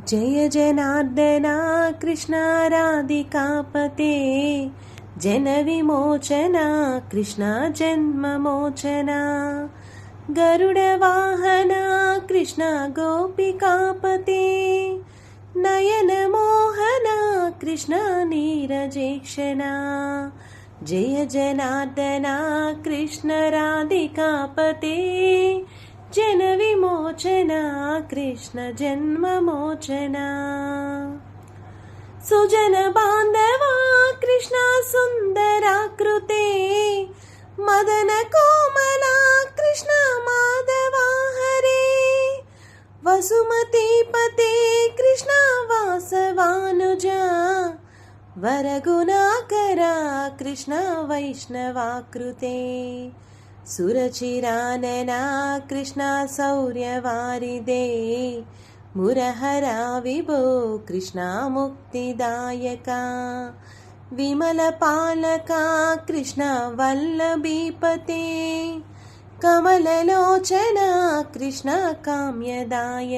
जय जनार्दना कृष्ण राधिकापते जनविमोचना कृष्ण जन्ममोचना गरुडवाहना कृष्ण गोपिकापते नयनमोहना कृष्ण नीरजेक्षणा जय जनार्दना कृष्ण राधिकापते जनविमोचना कृष्ण जन्ममोचना सुजन बांधवा कृष्ण सुंदराकृते मदन कोमला कृष्ण माधवा हरे वसुमतीपते कृष्ण वासवानुजा वरगुणाकरा कृष्ण वैष्णवाकृते सुरचिरानना कृष्ण शौर्यवारिदे मुरहरा विभो कृष्ण मुक्तिदायका विमलपालका कृष्ण वल्लभीपते कमललोचना कृष्ण काम्यदायका।